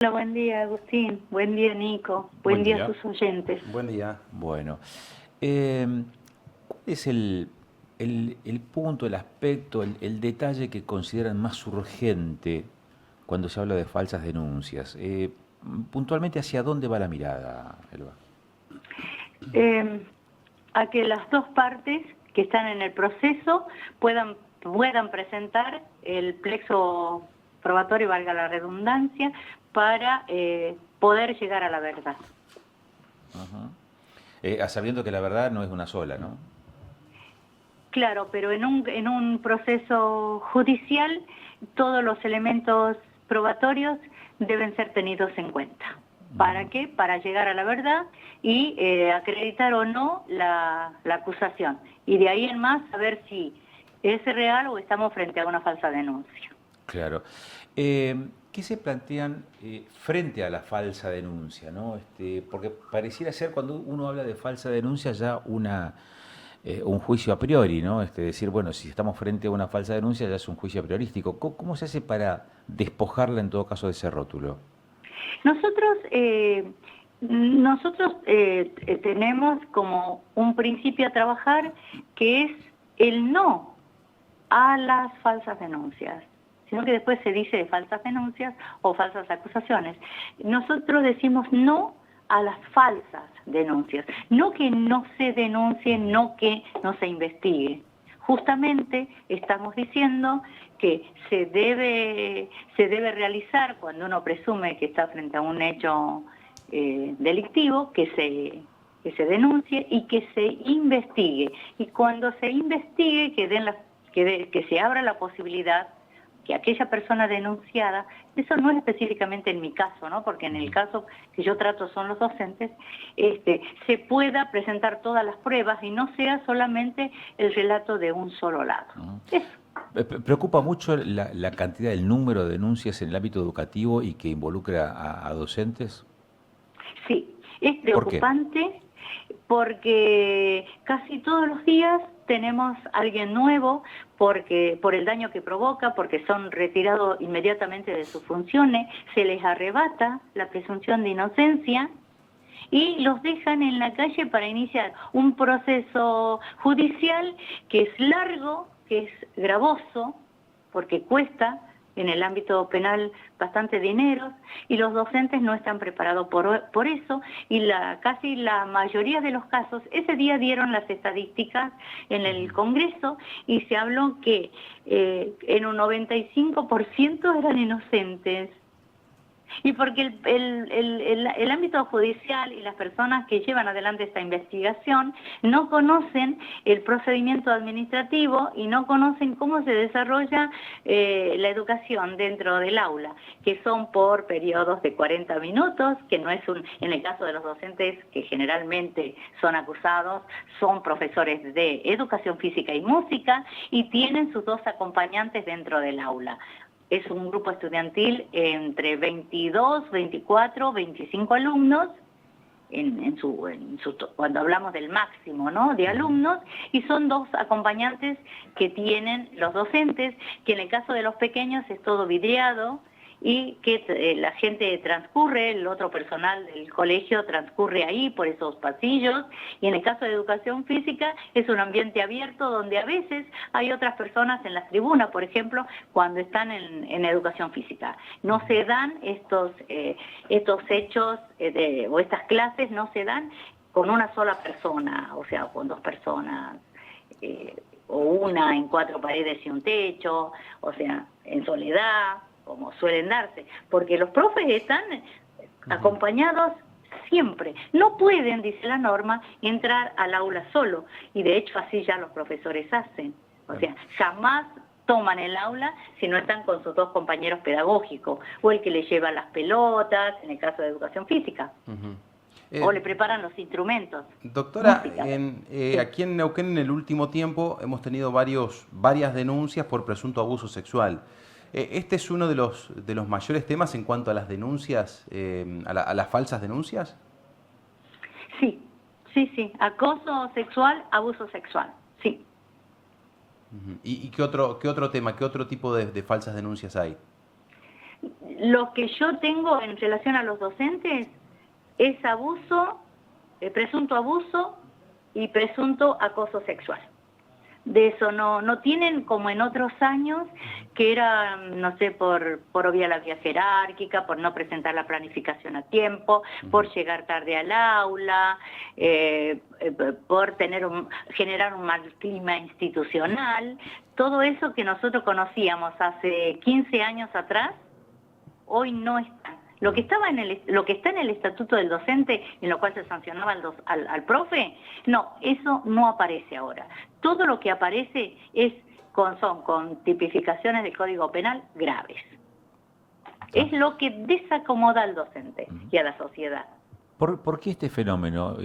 Hola, buen día, Agustín. Buen día, Nico. Buen día a sus oyentes. Buen día. Bueno, ¿cuál es el punto, el aspecto, el detalle que consideran más urgente cuando se habla de falsas denuncias? Puntualmente, ¿hacia dónde va la mirada, Elba? Eh, a que las dos partes que están en el proceso puedan presentar el plexo probatorio, valga la redundancia, para poder llegar a la verdad. Sabiendo que la verdad no es una sola, ¿no? Claro, pero en un proceso judicial todos los elementos probatorios deben ser tenidos en cuenta. ¿Para qué? Para llegar a la verdad y acreditar o no la acusación. Y de ahí en más saber si es real o estamos frente a una falsa denuncia. Claro. ¿Qué se plantean frente a la falsa denuncia, ¿no? Porque pareciera ser cuando uno habla de falsa denuncia ya un juicio a priori, ¿no? Decir, bueno, si estamos frente a una falsa denuncia ya es un juicio a priorístico. ¿Cómo se hace para despojarla en todo caso de ese rótulo? Nosotros tenemos como un principio a trabajar que es el no a las falsas denuncias, sino que después se dice de falsas denuncias o falsas acusaciones. Nosotros decimos no a las falsas denuncias, no que no se denuncie, no que no se investigue. Justamente estamos diciendo que se debe realizar cuando uno presume que está frente a un hecho delictivo, que se denuncie y que se investigue. Y cuando se investigue, que se abra la posibilidad que aquella persona denunciada, eso no es específicamente en mi caso, ¿no? Porque en el caso que yo trato son los docentes, se pueda presentar todas las pruebas y no sea solamente el relato de un solo lado. Eso. Preocupa mucho la cantidad, el número de denuncias en el ámbito educativo y que involucra a docentes. Sí, es preocupante porque casi todos los días tenemos a alguien nuevo por el daño que provoca, porque son retirados inmediatamente de sus funciones, se les arrebata la presunción de inocencia y los dejan en la calle para iniciar un proceso judicial que es largo, que es gravoso, porque cuesta en el ámbito penal bastante dinero, y los docentes no están preparados por eso, y casi la mayoría de los casos, ese día dieron las estadísticas en el Congreso, y se habló que en un 95% eran inocentes. Y porque el ámbito judicial y las personas que llevan adelante esta investigación no conocen el procedimiento administrativo y no conocen cómo se desarrolla la educación dentro del aula, que son por periodos de 40 minutos, que no es en el caso de los docentes que generalmente son acusados, son profesores de educación física y música y tienen sus dos acompañantes dentro del aula. Es un grupo estudiantil entre 22, 24, 25 alumnos, cuando hablamos del máximo, ¿no?, de alumnos, y son dos acompañantes que tienen los docentes, que en el caso de los pequeños es todo videado, y que la gente transcurre, el otro personal del colegio transcurre ahí por esos pasillos, y en el caso de educación física es un ambiente abierto donde a veces hay otras personas en las tribunas, por ejemplo, cuando están en educación física. No se dan estos hechos o estas clases no se dan con una sola persona, o sea, con dos personas, o una en cuatro paredes y un techo, o sea, en soledad, como suelen darse, porque los profes están acompañados siempre. No pueden, dice la norma, entrar al aula solo, y de hecho así ya los profesores hacen. O sea, jamás toman el aula si no están con sus dos compañeros pedagógicos, o el que les lleva las pelotas, en el caso de educación física. O le preparan los instrumentos. Doctora, aquí en Neuquén en el último tiempo hemos tenido varias denuncias por presunto abuso sexual. ¿Este es uno de los mayores temas en cuanto a las denuncias, a las falsas denuncias? Sí. Acoso sexual, abuso sexual, sí. ¿Y qué otro tema, qué otro tipo de falsas denuncias hay? Lo que yo tengo en relación a los docentes es abuso, presunto abuso y presunto acoso sexual. De eso no tienen como en otros años, que era, no sé, por obviar la vía jerárquica, por no presentar la planificación a tiempo, por llegar tarde al aula, por generar un mal clima institucional. Todo eso que nosotros conocíamos hace 15 años atrás, hoy no está. Lo que está en el estatuto del docente, en lo cual se sancionaba al profe, no, eso no aparece ahora. Todo lo que aparece son con tipificaciones del Código Penal graves. Es lo que desacomoda al docente y a la sociedad. ¿Por qué este fenómeno?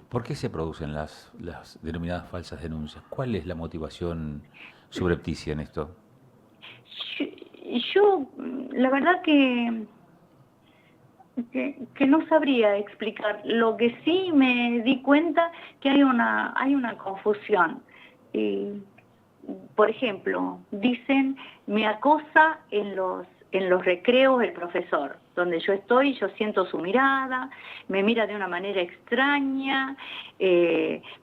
¿Por qué se producen las denominadas falsas denuncias? ¿Cuál es la motivación subrepticia en esto? Yo la verdad que no sabría explicar. Lo que sí me di cuenta que hay una confusión. Por ejemplo, dicen, me acosa en los recreos el profesor. Donde yo estoy, yo siento su mirada, me mira de una manera extraña,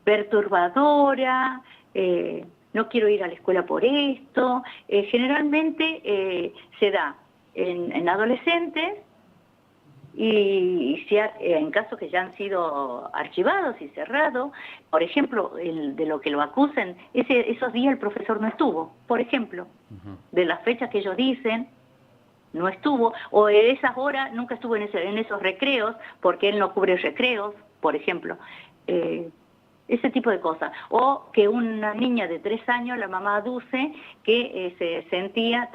perturbadora, no quiero ir a la escuela por esto. Generalmente se da en adolescentes, y si en casos que ya han sido archivados y cerrados, por ejemplo, de lo que lo acusen, esos días el profesor no estuvo, por ejemplo, de las fechas que ellos dicen, no estuvo, o de esas horas nunca estuvo en esos recreos, porque él no cubre recreos, por ejemplo, ese tipo de cosas. O que una niña de 3 años, la mamá aduce que se sentía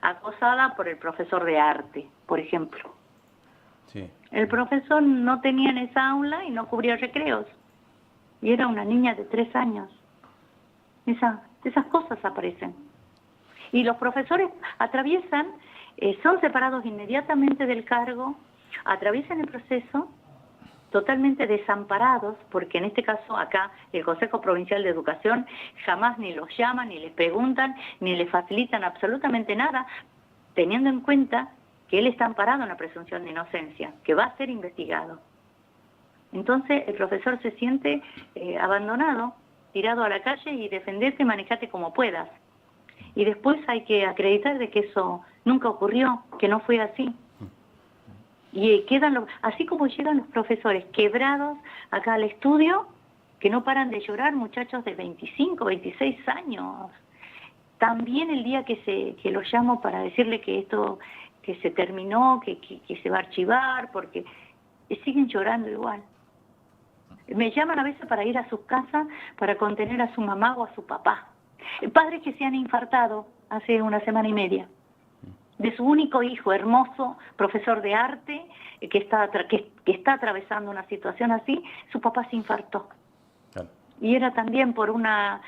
acosada por el profesor de arte, por ejemplo. Sí. El profesor no tenía en esa aula y no cubría recreos. Y era una niña de 3 años. Esas cosas aparecen. Y los profesores atraviesan, son separados inmediatamente del cargo, atraviesan el proceso totalmente desamparados, porque en este caso acá el Consejo Provincial de Educación jamás ni los llaman, ni les preguntan, ni les facilitan absolutamente nada, teniendo en cuenta que él está amparado en la presunción de inocencia, que va a ser investigado. Entonces el profesor se siente abandonado, tirado a la calle y defenderte, manejate como puedas. Y después hay que acreditar de que eso nunca ocurrió, que no fue así. Y quedan así como llegan los profesores quebrados acá al estudio, que no paran de llorar, muchachos de 25, 26 años. También el día que los llamo para decirle que esto que se terminó, que se va a archivar, porque siguen llorando igual. Me llaman a veces para ir a sus casas para contener a su mamá o a su papá. Padres que se han infartado hace 1 semana y media. De su único hijo, hermoso, profesor de arte, que está atravesando una situación así, su papá se infartó. Claro. Y era también por una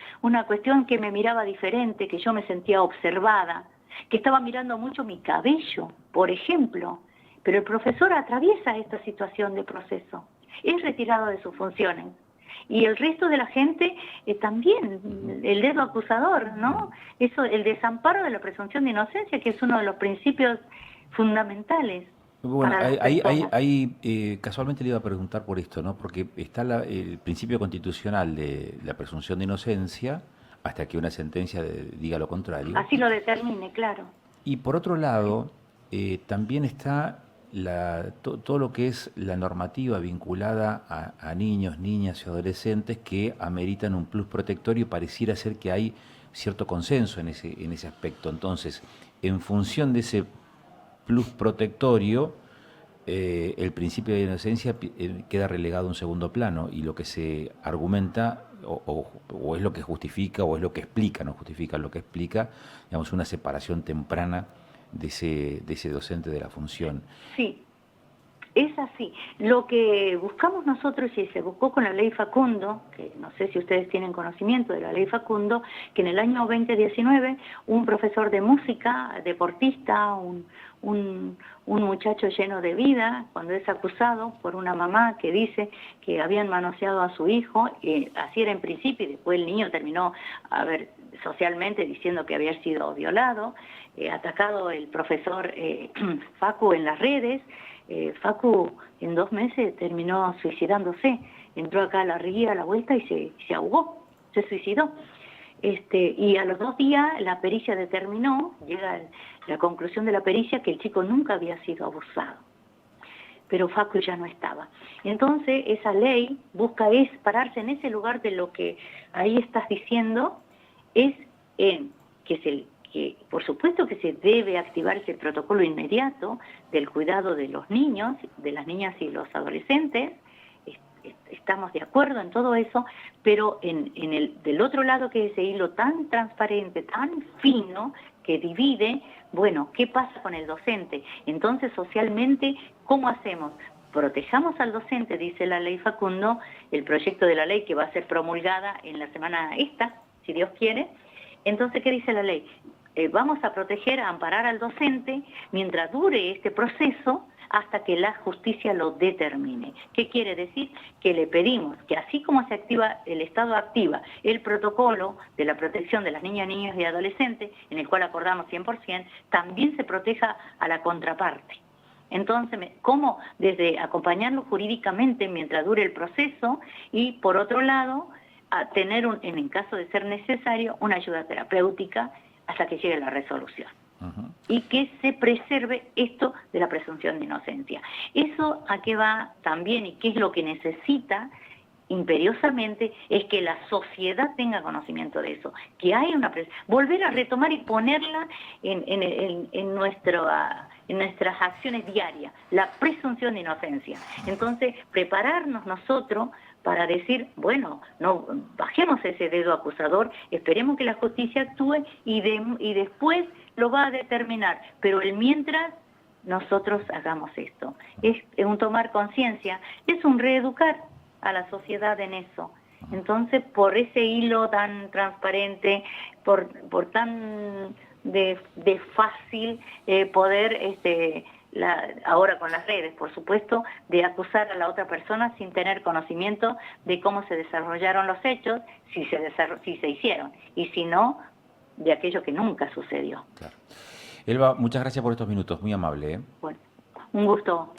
cuestión que me miraba diferente, que yo me sentía observada, que estaba mirando mucho mi cabello, por ejemplo. Pero el profesor atraviesa esta situación de proceso, es retirado de sus funciones. Y el resto de la gente también, el dedo acusador, ¿no? Eso, el desamparo de la presunción de inocencia, que es uno de los principios fundamentales. Bueno, ahí casualmente le iba a preguntar por esto, ¿no? Porque está el principio constitucional de la presunción de inocencia hasta que una sentencia diga lo contrario. Así lo determine, claro. Y por otro lado, también está todo lo que es la normativa vinculada a niños, niñas y adolescentes que ameritan un plus protectorio, y pareciera ser que hay cierto consenso en ese aspecto. Entonces, en función de ese plus protectorio, el principio de inocencia queda relegado a un segundo plano, y lo que se argumenta o es lo que justifica o es lo que explica, no justifica, lo que explica, digamos, una separación temprana de ese docente de la función. Sí, es así. Lo que buscamos nosotros, y se buscó con la ley Facundo, que no sé si ustedes tienen conocimiento de la ley Facundo, que en el año 2019 un profesor de música, deportista, un muchacho lleno de vida, cuando es acusado por una mamá que dice que habían manoseado a su hijo, así era en principio, y después el niño terminó socialmente diciendo que había sido violado, atacado el profesor Facu en las redes. Facu en 2 meses terminó suicidándose, entró acá a la ría a la vuelta y se ahogó, se suicidó. Y a los 2 días la pericia determinó, llega la conclusión de la pericia, que el chico nunca había sido abusado, pero Facu ya no estaba. Entonces esa ley busca pararse en ese lugar de lo que ahí estás diciendo, es en que por supuesto que se debe activarse el protocolo inmediato del cuidado de los niños, de las niñas y los adolescentes. Estamos de acuerdo en todo eso, pero del otro lado, que es ese hilo tan transparente, tan fino, que divide, bueno, ¿qué pasa con el docente? Entonces, socialmente, ¿cómo hacemos? Protejamos al docente, dice la ley Facundo, el proyecto de la ley que va a ser promulgada en la semana esta, si Dios quiere. Entonces, ¿qué dice la ley? Vamos a proteger, a amparar al docente mientras dure este proceso, hasta que la justicia lo determine. ¿Qué quiere decir? Que le pedimos que así como el Estado activa el protocolo de la protección de las niñas, niños y adolescentes, en el cual acordamos 100%, también se proteja a la contraparte. Entonces, ¿cómo? Desde acompañarlo jurídicamente mientras dure el proceso y, por otro lado, a tener, en caso de ser necesario, una ayuda terapéutica hasta que llegue la resolución. Y que se preserve esto de la presunción de inocencia. ¿Eso a qué va también y qué es lo que necesita imperiosamente? Es que la sociedad tenga conocimiento de eso, que hay volver a retomar y ponerla en nuestras acciones diarias, la presunción de inocencia. Entonces, prepararnos nosotros para decir, bueno, no bajemos ese dedo acusador, esperemos que la justicia actúe y después lo va a determinar, pero mientras nosotros hagamos esto. Es un tomar conciencia, es un reeducar a la sociedad en eso. Entonces, por ese hilo tan transparente, por tan de fácil poder, ahora con las redes, por supuesto, de acusar a la otra persona sin tener conocimiento de cómo se desarrollaron los hechos, si se hicieron, y si no, de aquello que nunca sucedió. Claro. Elba, muchas gracias por estos minutos, muy amable. Bueno, un gusto.